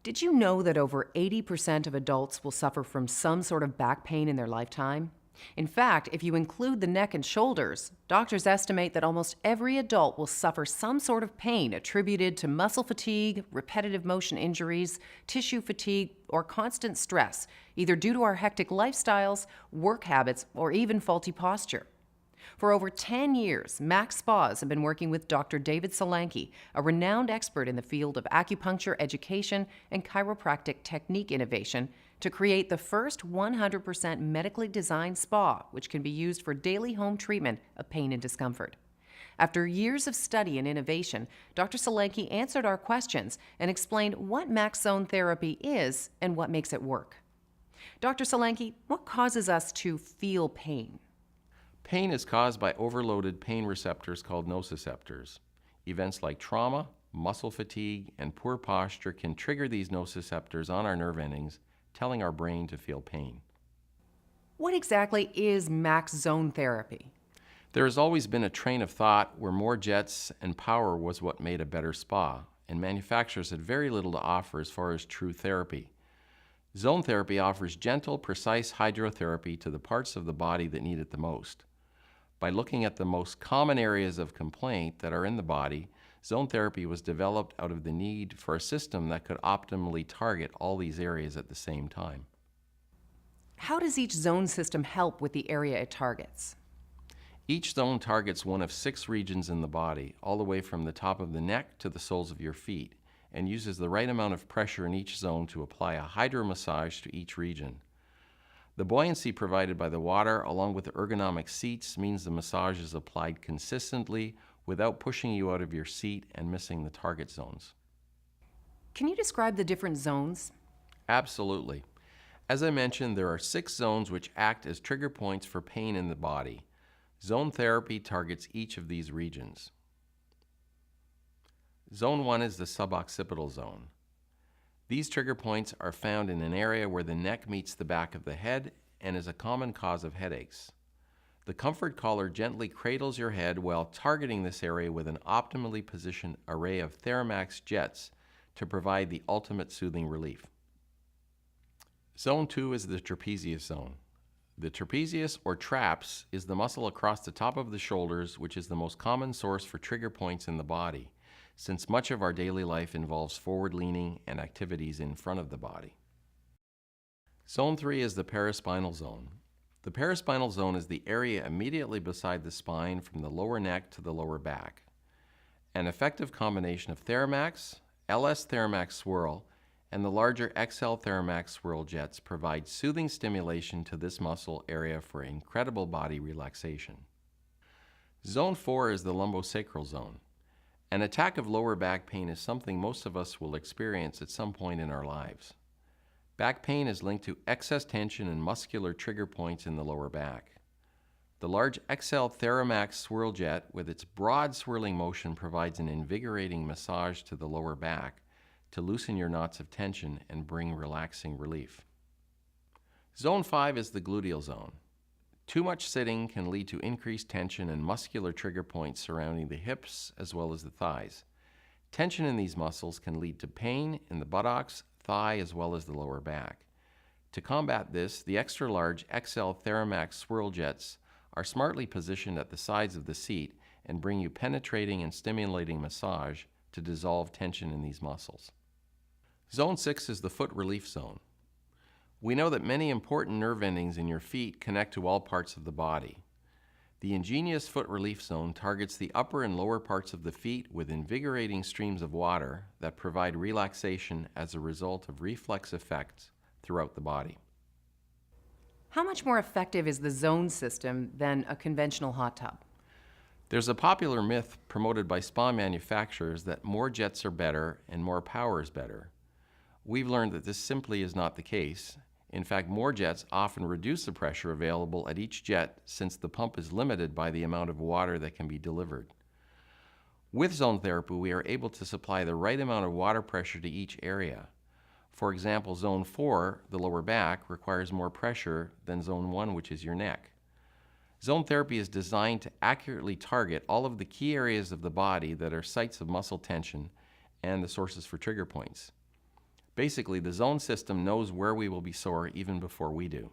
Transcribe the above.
Did you know that over 80% of adults will suffer from some sort of back pain in their lifetime? In fact, if you include the neck and shoulders, doctors estimate that almost every adult will suffer some sort of pain attributed to muscle fatigue, repetitive motion injuries, tissue fatigue, or constant stress, either due to our hectic lifestyles, work habits, or even faulty posture. For over 10 years, Max Spas have been working with Dr. David Salanky, a renowned expert in the field of acupuncture education and chiropractic technique innovation, to create the first 100% medically designed spa, which can be used for daily home treatment of pain and discomfort. After years of study and innovation, Dr. Salanky answered our questions and explained what Max Zone therapy is and what makes it work. Dr. Salanky, what causes us to feel pain? Pain is caused by overloaded pain receptors called nociceptors. Events like trauma, muscle fatigue, and poor posture can trigger these nociceptors on our nerve endings, telling our brain to feel pain. What exactly is Max Zone therapy? There has always been a train of thought where more jets and power was what made a better spa, and manufacturers had very little to offer as far as true therapy. Zone therapy offers gentle, precise hydrotherapy to the parts of the body that need it the most. By looking at the most common areas of complaint that are in the body, zone therapy was developed out of the need for a system that could optimally target all these areas at the same time. How does each zone system help with the area it targets? Each zone targets one of 6 regions in the body, all the way from the top of the neck to the soles of your feet, and uses the right amount of pressure in each zone to apply a hydromassage to each region. The buoyancy provided by the water, along with the ergonomic seats, means the massage is applied consistently without pushing you out of your seat and missing the target zones. Can you describe the different zones? Absolutely. As I mentioned, there are 6 zones which act as trigger points for pain in the body. Zone therapy targets each of these regions. Zone 1 is the suboccipital zone. These trigger points are found in an area where the neck meets the back of the head and is a common cause of headaches. The comfort collar gently cradles your head while targeting this area with an optimally positioned array of Theramax jets to provide the ultimate soothing relief. Zone 2 is the trapezius zone. The trapezius, or traps, is the muscle across the top of the shoulders, which is the most common source for trigger points in the body, since much of our daily life involves forward-leaning and activities in front of the body. Zone 3 is the paraspinal zone. The paraspinal zone is the area immediately beside the spine from the lower neck to the lower back. An effective combination of Theramax, LS Theramax Swirl, and the larger XL Theramax Swirl jets provide soothing stimulation to this muscle area for incredible body relaxation. Zone 4 is the lumbosacral zone. An attack of lower back pain is something most of us will experience at some point in our lives. Back pain is linked to excess tension and muscular trigger points in the lower back. The large XL Theramax Swirl Jet with its broad swirling motion provides an invigorating massage to the lower back to loosen your knots of tension and bring relaxing relief. Zone 5 is the gluteal zone. Too much sitting can lead to increased tension and muscular trigger points surrounding the hips as well as the thighs. Tension in these muscles can lead to pain in the buttocks, thigh, as well as the lower back. To combat this, the extra-large XL Theramax Swirl Jets are smartly positioned at the sides of the seat and bring you penetrating and stimulating massage to dissolve tension in these muscles. Zone 6 is the foot relief zone. We know that many important nerve endings in your feet connect to all parts of the body. The ingenious foot relief zone targets the upper and lower parts of the feet with invigorating streams of water that provide relaxation as a result of reflex effects throughout the body. How much more effective is the zone system than a conventional hot tub? There's a popular myth promoted by spa manufacturers that more jets are better and more power is better. We've learned that this simply is not the case. In fact, more jets often reduce the pressure available at each jet since the pump is limited by the amount of water that can be delivered. With zone therapy, we are able to supply the right amount of water pressure to each area. For example, Zone 4, the lower back, requires more pressure than Zone 1, which is your neck. Zone therapy is designed to accurately target all of the key areas of the body that are sites of muscle tension and the sources for trigger points. Basically, the zone system knows where we will be sore even before we do.